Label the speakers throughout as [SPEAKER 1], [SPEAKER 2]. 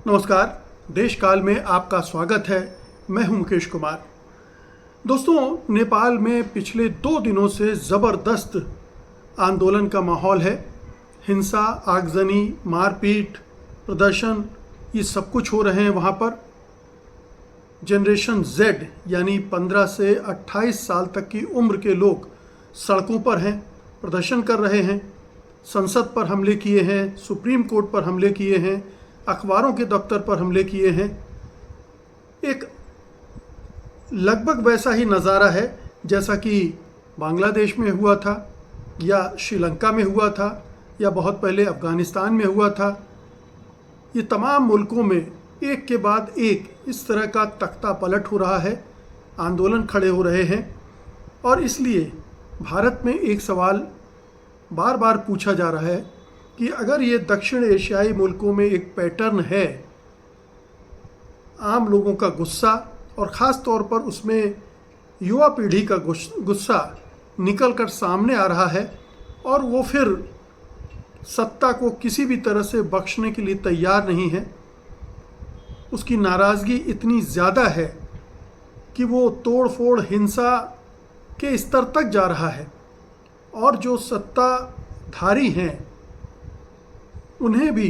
[SPEAKER 1] नमस्कार। देश काल में आपका स्वागत है। मैं हूं मुकेश कुमार। दोस्तों, नेपाल में पिछले 2 दिनों से ज़बरदस्त आंदोलन का माहौल है। हिंसा, आगजनी, मारपीट, प्रदर्शन, ये सब कुछ हो रहे हैं वहाँ पर। जनरेशन जेड यानी 15 से 28 साल तक की उम्र के लोग सड़कों पर हैं, प्रदर्शन कर रहे हैं। संसद पर हमले किए हैं, सुप्रीम कोर्ट पर हमले किए हैं, अखबारों के दफ्तर पर हमले किए हैं। एक लगभग वैसा ही नज़ारा है जैसा कि बांग्लादेश में हुआ था, या श्रीलंका में हुआ था, या बहुत पहले अफ़गानिस्तान में हुआ था। ये तमाम मुल्कों में एक के बाद एक इस तरह का तख्ता पलट हो रहा है, आंदोलन खड़े हो रहे हैं। और इसलिए भारत में एक सवाल बार बार पूछा जा रहा है कि अगर ये दक्षिण एशियाई मुल्कों में एक पैटर्न है, आम लोगों का गुस्सा और ख़ास तौर पर उसमें युवा पीढ़ी का गुस्सा निकल कर सामने आ रहा है, और वो फिर सत्ता को किसी भी तरह से बख्शने के लिए तैयार नहीं है, उसकी नाराज़गी इतनी ज़्यादा है कि वो तोड़ फोड़, हिंसा के स्तर तक जा रहा है, और जो सत्ताधारी हैं उन्हें भी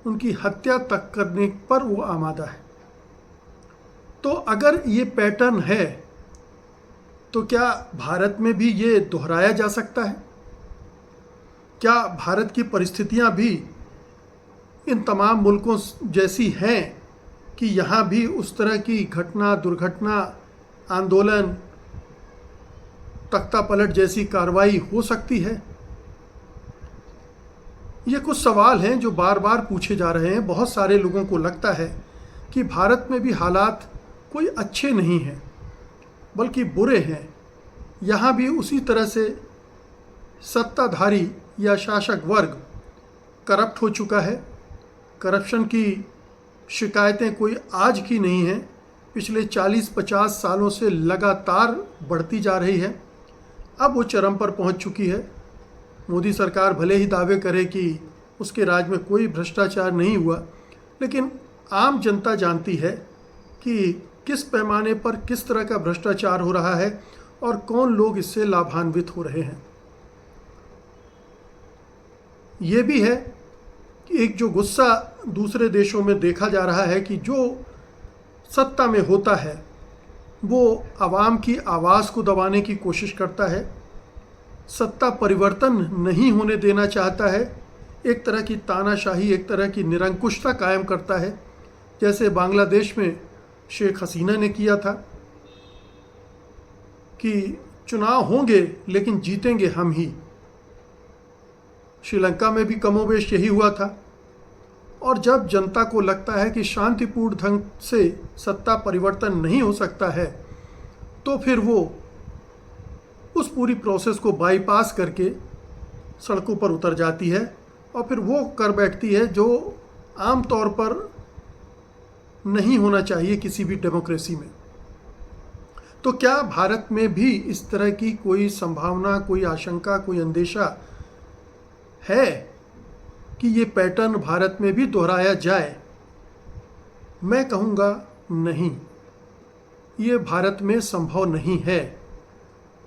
[SPEAKER 1] उनकी हत्या तक करने पर वो आमादा है। तो अगर ये पैटर्न है तो क्या भारत में भी ये दोहराया जा सकता है? क्या भारत की परिस्थितियां भी इन तमाम मुल्कों जैसी हैं कि यहाँ भी उस तरह की घटना, दुर्घटना, आंदोलन, तख्ता पलट जैसी कार्रवाई हो सकती है? ये कुछ सवाल हैं जो बार बार पूछे जा रहे हैं। बहुत सारे लोगों को लगता है कि भारत में भी हालात कोई अच्छे नहीं हैं, बल्कि बुरे हैं। यहाँ भी उसी तरह से सत्ताधारी या शासक वर्ग करप्ट हो चुका है। करप्शन की शिकायतें कोई आज की नहीं हैं, पिछले 40-50 सालों से लगातार बढ़ती जा रही है। अब वो चरम पर पहुँच चुकी है। मोदी सरकार भले ही दावे करे कि उसके राज में कोई भ्रष्टाचार नहीं हुआ, लेकिन आम जनता जानती है कि किस पैमाने पर किस तरह का भ्रष्टाचार हो रहा है और कौन लोग इससे लाभान्वित हो रहे हैं। ये भी है कि एक जो गुस्सा दूसरे देशों में देखा जा रहा है कि जो सत्ता में होता है वो आवाम की आवाज़ को दबाने की कोशिश करता है, सत्ता परिवर्तन नहीं होने देना चाहता है, एक तरह की तानाशाही, एक तरह की निरंकुशता कायम करता है, जैसे बांग्लादेश में शेख हसीना ने किया था कि चुनाव होंगे लेकिन जीतेंगे हम ही। श्रीलंका में भी कमोबेश यही हुआ था। और जब जनता को लगता है कि शांतिपूर्ण ढंग से सत्ता परिवर्तन नहीं हो सकता है, तो फिर वो उस पूरी प्रोसेस को बाईपास करके सड़कों पर उतर जाती है और फिर वो कर बैठती है जो आम तौर पर नहीं होना चाहिए किसी भी डेमोक्रेसी में। तो क्या भारत में भी इस तरह की कोई संभावना, कोई आशंका, कोई अंदेशा है कि ये पैटर्न भारत में भी दोहराया जाए? मैं कहूँगा नहीं, ये भारत में संभव नहीं है।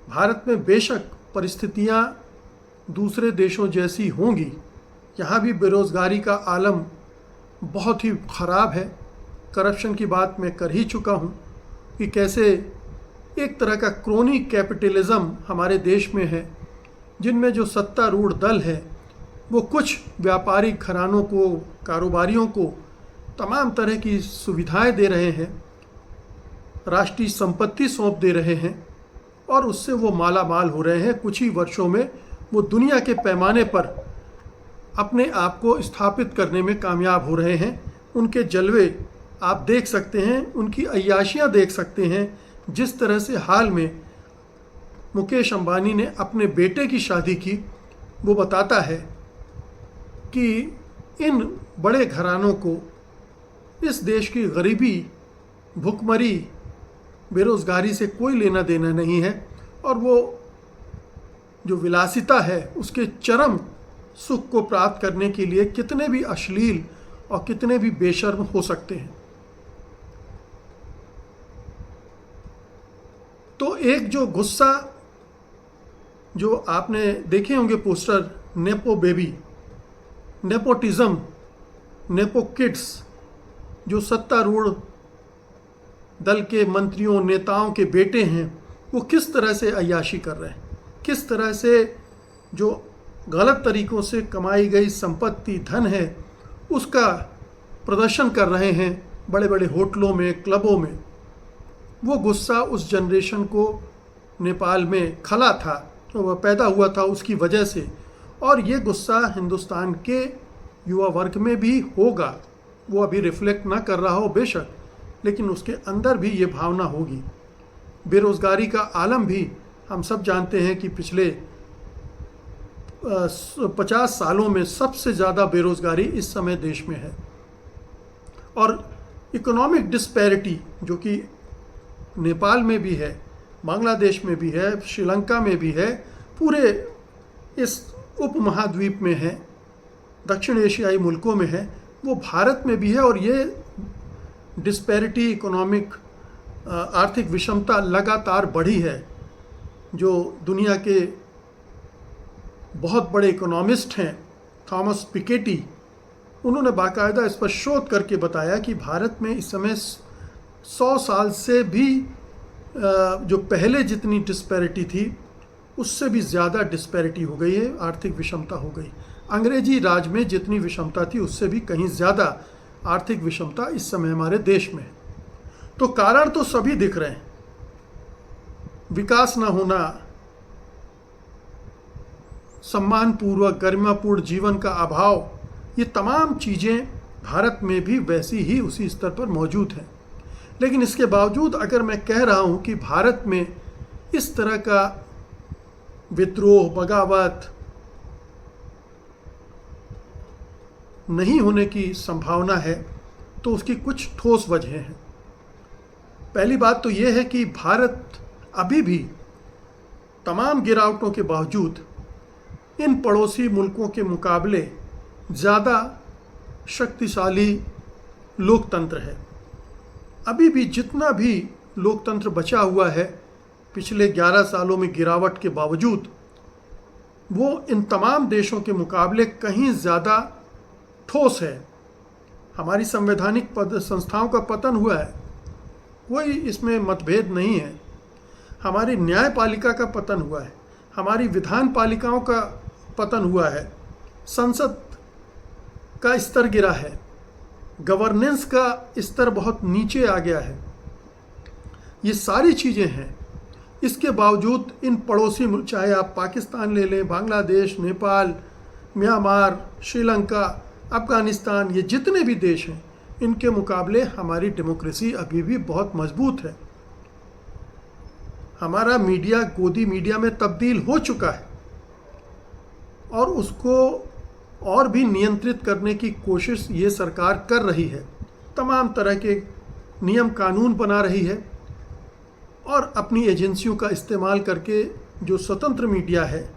[SPEAKER 1] भारत में बेशक परिस्थितियाँ दूसरे देशों जैसी होंगी, यहाँ भी बेरोज़गारी का आलम बहुत ही ख़राब है। करप्शन की बात मैं कर ही चुका हूँ कि कैसे एक तरह का क्रोनी कैपिटलिज़म हमारे देश में है, जिनमें जो सत्तारूढ़ दल है वो कुछ व्यापारिक घरानों को, कारोबारियों को तमाम तरह की सुविधाएं दे रहे हैं, राष्ट्रीय संपत्ति सौंप दे रहे हैं, और उससे वो माला माल हो रहे हैं। कुछ ही वर्षों में वो दुनिया के पैमाने पर अपने आप को स्थापित करने में कामयाब हो रहे हैं। उनके जलवे आप देख सकते हैं, उनकी अय्याशियाँ देख सकते हैं। जिस तरह से हाल में मुकेश अंबानी ने अपने बेटे की शादी की, वो बताता है कि इन बड़े घरानों को इस देश की गरीबी, भुखमरी, बेरोज़गारी से कोई लेना देना नहीं है, और वो जो विलासिता है उसके चरम सुख को प्राप्त करने के लिए कितने भी अश्लील और कितने भी बेशर्म हो सकते हैं। तो एक जो गुस्सा, जो आपने देखे होंगे poster, nepo baby, nepotism, nepo kids, जो सत्तारूढ़ दल के मंत्रियों नेताओं के बेटे हैं, वो किस तरह से अय्याशी कर रहे हैं, किस तरह से जो गलत तरीक़ों से कमाई गई संपत्ति, धन है, उसका प्रदर्शन कर रहे हैं बड़े बड़े होटलों में, क्लबों में। वो गुस्सा उस जनरेशन को नेपाल में खला था, तो वह पैदा हुआ था उसकी वजह से, और ये गुस्सा हिंदुस्तान के युवा वर्ग में भी होगा। वो अभी रिफ्लेक्ट ना कर रहा हो बेशक, लेकिन उसके अंदर भी ये भावना होगी। बेरोज़गारी का आलम भी हम सब जानते हैं कि पिछले 50 सालों में सबसे ज़्यादा बेरोज़गारी इस समय देश में है। और इकोनॉमिक डिस्पैरिटी जो कि नेपाल में भी है, बांग्लादेश में भी है, श्रीलंका में भी है, पूरे इस उपमहाद्वीप में है, दक्षिण एशियाई मुल्कों में है, वो भारत में भी है। और ये डिस्पैरिटी, इकोनॉमिक आर्थिक विषमता लगातार बढ़ी है। जो दुनिया के बहुत बड़े इकोनॉमिस्ट हैं, थॉमस पिकेटी, उन्होंने बाकायदा इस पर शोध करके बताया कि भारत में इस समय 100 साल से भी जो पहले जितनी डिस्पैरिटी थी उससे भी ज़्यादा डिस्पैरिटी हो गई है, आर्थिक विषमता हो गई। अंग्रेजी राज में जितनी विषमता थी उससे भी कहीं ज़्यादा आर्थिक विषमता इस समय हमारे देश में है। तो कारण तो सभी दिख रहे हैं, विकास न होना, सम्मानपूर्वक गरिमापूर्ण जीवन का अभाव, ये तमाम चीज़ें भारत में भी वैसी ही उसी स्तर पर मौजूद हैं। लेकिन इसके बावजूद अगर मैं कह रहा हूँ कि भारत में इस तरह का विद्रोह, बगावत नहीं होने की संभावना है, तो उसकी कुछ ठोस वजहें हैं। पहली बात तो ये है कि भारत अभी भी तमाम गिरावटों के बावजूद इन पड़ोसी मुल्कों के मुकाबले ज़्यादा शक्तिशाली लोकतंत्र है। अभी भी जितना भी लोकतंत्र बचा हुआ है, पिछले 11 सालों में गिरावट के बावजूद, वो इन तमाम देशों के मुकाबले कहीं ज़्यादा ठोस है। हमारी संवैधानिक संस्थाओं का पतन हुआ है, कोई इसमें मतभेद नहीं है। हमारी न्यायपालिका का पतन हुआ है, हमारी विधान पालिकाओं का पतन हुआ है, संसद का स्तर गिरा है, गवर्नेंस का स्तर बहुत नीचे आ गया है। ये सारी चीज़ें हैं। इसके बावजूद इन पड़ोसी मुल्क, चाहे आप पाकिस्तान ले लें, बांग्लादेश, नेपाल, म्यांमार, श्रीलंका, अफ़गानिस्तान, ये जितने भी देश हैं, इनके मुकाबले हमारी डेमोक्रेसी अभी भी बहुत मजबूत है। हमारा मीडिया गोदी मीडिया में तब्दील हो चुका है और उसको और भी नियंत्रित करने की कोशिश ये सरकार कर रही है। तमाम तरह के नियम कानून बना रही है और अपनी एजेंसियों का इस्तेमाल करके जो स्वतंत्र मीडिया है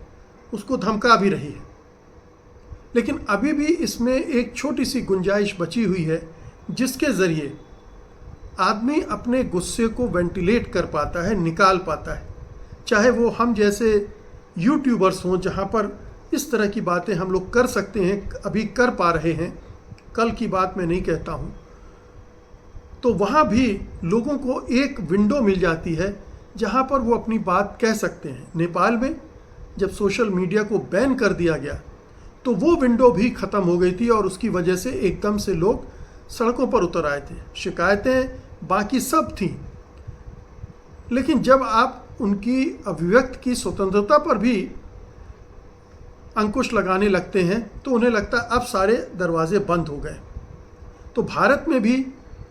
[SPEAKER 1] उसको धमका भी रही है। लेकिन अभी भी इसमें एक छोटी सी गुंजाइश बची हुई है जिसके ज़रिए आदमी अपने गुस्से को वेंटिलेट कर पाता है, निकाल पाता है। चाहे वो हम जैसे यूट्यूबर्स हों, जहाँ पर इस तरह की बातें हम लोग कर सकते हैं, अभी कर पा रहे हैं, कल की बात मैं नहीं कहता हूँ, तो वहाँ भी लोगों को एक विंडो मिल जाती है जहाँ पर वो अपनी बात कह सकते हैं। नेपाल में जब सोशल मीडिया को बैन कर दिया गया तो वो विंडो भी ख़त्म हो गई थी और उसकी वजह से एकदम से लोग सड़कों पर उतर आए थे। शिकायतें बाकी सब थीं, लेकिन जब आप उनकी अभिव्यक्ति की स्वतंत्रता पर भी अंकुश लगाने लगते हैं तो उन्हें लगता है अब सारे दरवाजे बंद हो गए। तो भारत में भी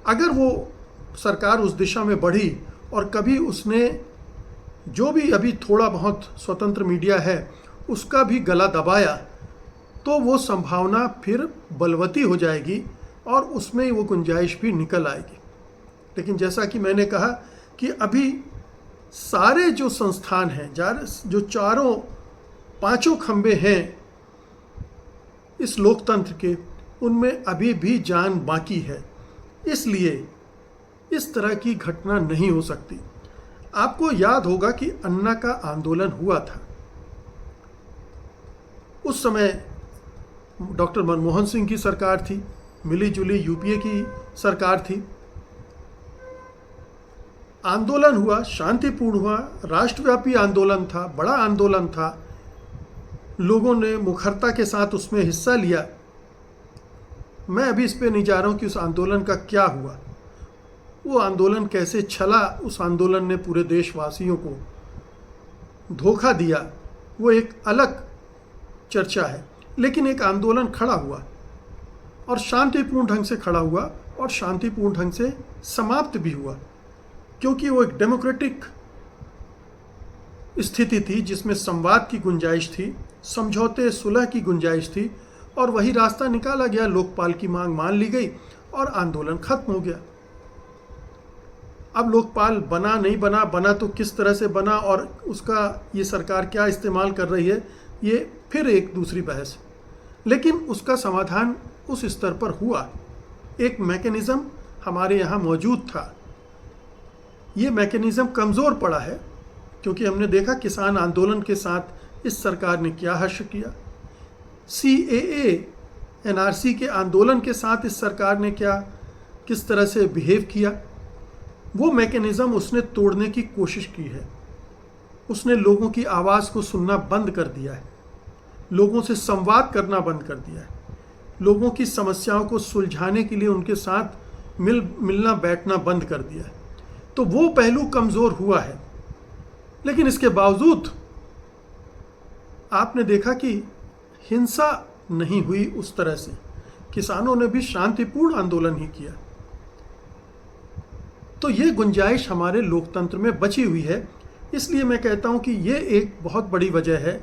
[SPEAKER 1] अगर वो सरकार उस दिशा में बढ़ी और कभी उसने जो भी अभी थोड़ा बहुत स्वतंत्र मीडिया है उसका भी गला दबाया, तो वो संभावना फिर बलवती हो जाएगी और उसमें वो गुंजाइश भी निकल आएगी। लेकिन जैसा कि मैंने कहा कि अभी सारे जो संस्थान हैं, जो चारों पांचों खंबे हैं इस लोकतंत्र के, उनमें अभी भी जान बाकी है, इसलिए इस तरह की घटना नहीं हो सकती। आपको याद होगा कि अन्ना का आंदोलन हुआ था। उस समय डॉक्टर मनमोहन सिंह की सरकार थी, मिली जुली यूपीए की सरकार थी। आंदोलन हुआ, शांतिपूर्ण हुआ, राष्ट्रव्यापी आंदोलन था, बड़ा आंदोलन था। लोगों ने मुखरता के साथ उसमें हिस्सा लिया। मैं अभी इस पे नहीं जा रहा हूँ कि उस आंदोलन का क्या हुआ, वो आंदोलन कैसे छला, उस आंदोलन ने पूरे देशवासियों को धोखा दिया, वो एक अलग चर्चा है। लेकिन एक आंदोलन खड़ा हुआ और शांतिपूर्ण ढंग से खड़ा हुआ और शांतिपूर्ण ढंग से समाप्त भी हुआ, क्योंकि वो एक डेमोक्रेटिक स्थिति थी जिसमें संवाद की गुंजाइश थी, समझौते सुलह की गुंजाइश थी, और वही रास्ता निकाला गया। लोकपाल की मांग मान ली गई और आंदोलन खत्म हो गया। अब लोकपाल बना नहीं बना, बना तो किस तरह से बना और उसका ये सरकार क्या इस्तेमाल कर रही है, ये फिर एक दूसरी बहस। लेकिन उसका समाधान उस स्तर पर हुआ। एक मैकेनिज़्म हमारे यहाँ मौजूद था। ये मैकेनिज़्म कमज़ोर पड़ा है क्योंकि हमने देखा किसान आंदोलन के साथ इस सरकार ने क्या हश्र किया, CAA NRC के आंदोलन के साथ इस सरकार ने किस तरह से बिहेव किया। वो मैकेनिज़्म उसने तोड़ने की कोशिश की है। उसने लोगों की आवाज़ को सुनना बंद कर दिया है, लोगों से संवाद करना बंद कर दिया है, लोगों की समस्याओं को सुलझाने के लिए उनके साथ मिलना बैठना बंद कर दिया है। तो वो पहलू कमज़ोर हुआ है। लेकिन इसके बावजूद आपने देखा कि हिंसा नहीं हुई उस तरह से, किसानों ने भी शांतिपूर्ण आंदोलन ही किया। तो ये गुंजाइश हमारे लोकतंत्र में बची हुई है। इसलिए मैं कहता हूँ कि ये एक बहुत बड़ी वजह है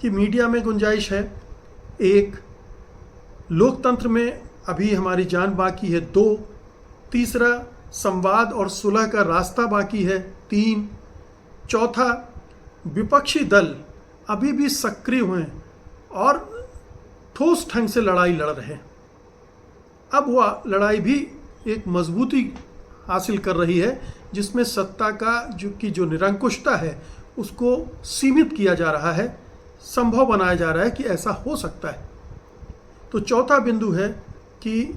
[SPEAKER 1] कि मीडिया में गुंजाइश है, एक, लोकतंत्र में अभी हमारी जान बाकी है, दो, तीसरा संवाद और सुलह का रास्ता बाकी है, तीन, चौथा विपक्षी दल अभी भी सक्रिय हुए हैं और ठोस ढंग से लड़ाई लड़ रहे हैं। अब वह लड़ाई भी एक मजबूती हासिल कर रही है जिसमें सत्ता का जो निरंकुशता है उसको सीमित किया जा रहा है, संभव बनाया जा रहा है कि ऐसा हो सकता है। तो चौथा बिंदु है कि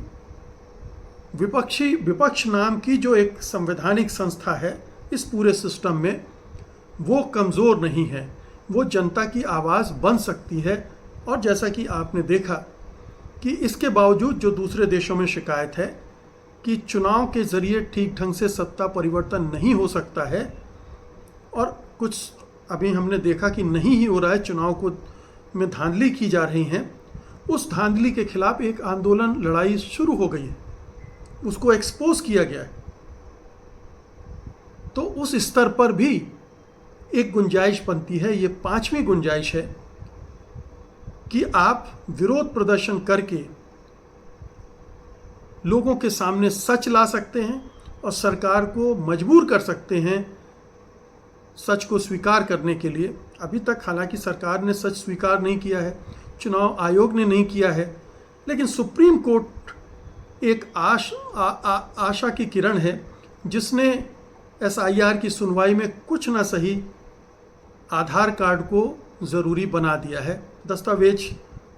[SPEAKER 1] विपक्ष नाम की जो एक संवैधानिक संस्था है इस पूरे सिस्टम में, वो कमज़ोर नहीं है, वो जनता की आवाज़ बन सकती है। और जैसा कि आपने देखा कि इसके बावजूद जो दूसरे देशों में शिकायत है कि चुनाव के ज़रिए ठीक ढंग से सत्ता परिवर्तन नहीं हो सकता है, और कुछ अभी हमने देखा कि नहीं ही हो रहा है, चुनाव को में धांधली की जा रही हैं, उस धांधली के खिलाफ एक आंदोलन लड़ाई शुरू हो गई है, उसको एक्सपोज किया गया है। तो उस स्तर पर भी एक गुंजाइश बनती है। ये पांचवी गुंजाइश है कि आप विरोध प्रदर्शन करके लोगों के सामने सच ला सकते हैं और सरकार को मजबूर कर सकते हैं सच को स्वीकार करने के लिए। अभी तक हालांकि सरकार ने सच स्वीकार नहीं किया है, चुनाव आयोग ने नहीं किया है, लेकिन सुप्रीम कोर्ट एक आशा की किरण है जिसने SIR की सुनवाई में कुछ ना सही आधार कार्ड को ज़रूरी बना दिया है, दस्तावेज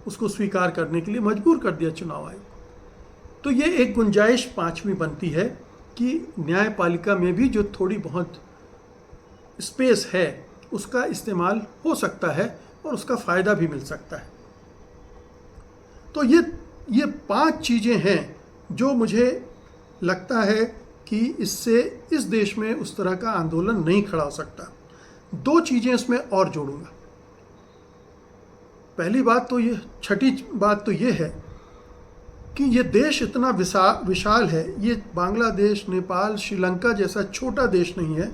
[SPEAKER 1] उसको स्वीकार करने के लिए मजबूर कर दिया चुनाव आयोग। तो ये एक गुंजाइश पांचवी बनती है कि न्यायपालिका में भी जो थोड़ी बहुत स्पेस है उसका इस्तेमाल हो सकता है और उसका फ़ायदा भी मिल सकता है। तो ये पांच चीज़ें हैं जो मुझे लगता है कि इससे इस देश में उस तरह का आंदोलन नहीं खड़ा हो सकता। दो चीज़ें इसमें और जोड़ूंगा। पहली बात तो ये, छठी बात तो ये है कि ये देश इतना विशाल है, ये बांग्लादेश, नेपाल, श्रीलंका जैसा छोटा देश नहीं है,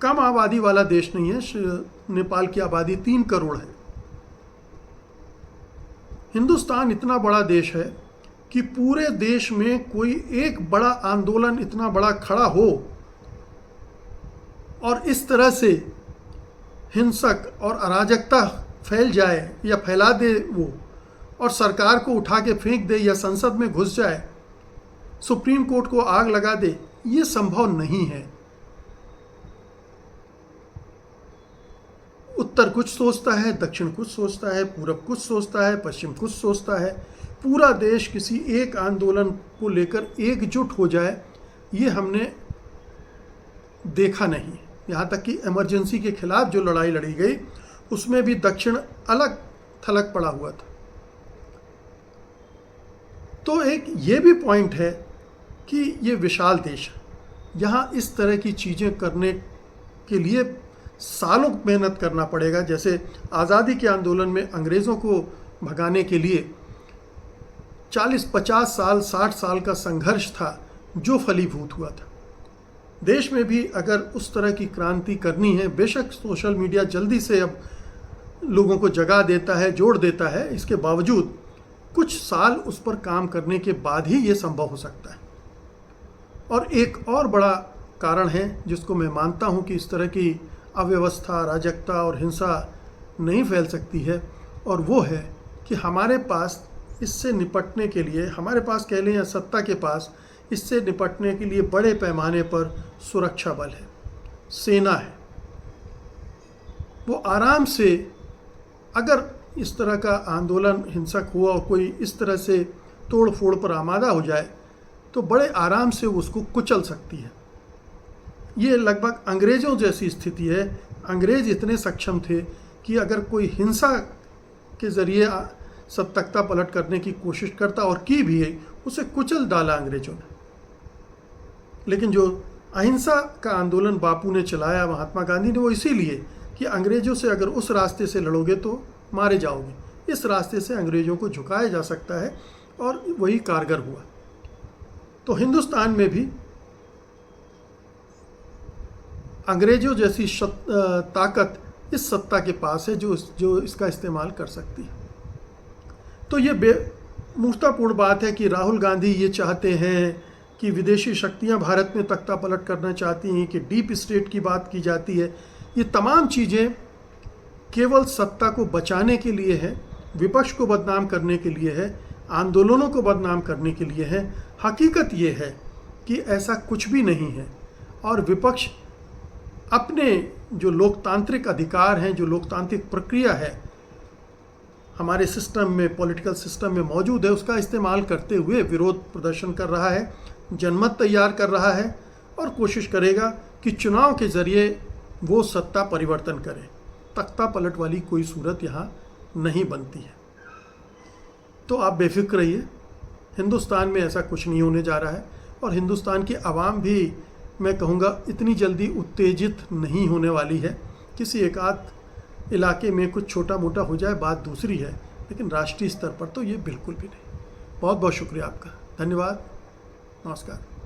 [SPEAKER 1] कम आबादी वाला देश नहीं है। नेपाल की आबादी 3 करोड़ है। हिंदुस्तान इतना बड़ा देश है कि पूरे देश में कोई एक बड़ा आंदोलन इतना बड़ा खड़ा हो और इस तरह से हिंसक और अराजकता फैल जाए या फैला दे वो, और सरकार को उठा के फेंक दे या संसद में घुस जाए, सुप्रीम कोर्ट को आग लगा दे, ये संभव नहीं है। उत्तर कुछ सोचता है, दक्षिण कुछ सोचता है, पूरब कुछ सोचता है, पश्चिम कुछ सोचता है। पूरा देश किसी एक आंदोलन को लेकर एकजुट हो जाए, ये हमने देखा नहीं। यहाँ तक कि इमरजेंसी के खिलाफ जो लड़ाई लड़ी गई, उसमें भी दक्षिण अलग थलग पड़ा हुआ था। तो एक ये भी पॉइंट है कि ये विशाल देश है, यहाँ इस तरह की चीज़ें करने के लिए सालों मेहनत करना पड़ेगा। जैसे आज़ादी के आंदोलन में अंग्रेज़ों को भगाने के लिए 40-50 साल 60 साल का संघर्ष था जो फलीभूत हुआ था। देश में भी अगर उस तरह की क्रांति करनी है, बेशक सोशल मीडिया जल्दी से अब लोगों को जगा देता है, जोड़ देता है, इसके बावजूद कुछ साल उस पर काम करने के बाद ही ये संभव हो सकता है। और एक और बड़ा कारण है जिसको मैं मानता हूँ कि इस तरह की अव्यवस्था, अराजकता और हिंसा नहीं फैल सकती है, और वो है कि हमारे पास इससे निपटने के लिए, हमारे पास कह लें या सत्ता के पास इससे निपटने के लिए बड़े पैमाने पर सुरक्षा बल है, सेना है। वो आराम से, अगर इस तरह का आंदोलन हिंसक हुआ और कोई इस तरह से तोड़ फोड़ पर आमादा हो जाए, तो बड़े आराम से उसको कुचल सकती है। ये लगभग अंग्रेज़ों जैसी स्थिति है। अंग्रेज़ इतने सक्षम थे कि अगर कोई हिंसा के ज़रिए सत्ता पलट करने की कोशिश करता, और की भी है, उसे कुचल डाला अंग्रेज़ों ने। लेकिन जो अहिंसा का आंदोलन बापू ने चलाया, महात्मा गांधी ने, वो इसीलिए कि अंग्रेज़ों से अगर उस रास्ते से लड़ोगे तो मारे जाओगे, इस रास्ते से अंग्रेज़ों को झुकाया जा सकता है, और वही कारगर हुआ। तो हिंदुस्तान में भी अंग्रेज़ों जैसी ताकत इस सत्ता के पास है जो इसका इस्तेमाल कर सकती है। तो ये बेमूर्खतापूर्ण बात है कि राहुल गांधी ये चाहते हैं कि विदेशी शक्तियां भारत में तख्ता पलट करना चाहती हैं, कि डीप स्टेट की बात की जाती है। ये तमाम चीज़ें केवल सत्ता को बचाने के लिए है, विपक्ष को बदनाम करने के लिए है, आंदोलनों को बदनाम करने के लिए है। हकीकत ये है कि ऐसा कुछ भी नहीं है, और विपक्ष अपने जो लोकतांत्रिक अधिकार हैं, जो लोकतांत्रिक प्रक्रिया है हमारे सिस्टम में, पॉलिटिकल सिस्टम में मौजूद है, उसका इस्तेमाल करते हुए विरोध प्रदर्शन कर रहा है, जनमत तैयार कर रहा है, और कोशिश करेगा कि चुनाव के ज़रिए वो सत्ता परिवर्तन करे। तख्ता पलट वाली कोई सूरत यहाँ नहीं बनती है। तो आप बेफिक्र रहिए, हिंदुस्तान में ऐसा कुछ नहीं होने जा रहा है, और हिंदुस्तान की आवाम भी, मैं कहूँगा, इतनी जल्दी उत्तेजित नहीं होने वाली है। किसी एक आध इलाके में कुछ छोटा मोटा हो जाए, बात दूसरी है, लेकिन राष्ट्रीय स्तर पर तो ये बिल्कुल भी नहीं। बहुत बहुत शुक्रिया आपका, धन्यवाद, नमस्कार।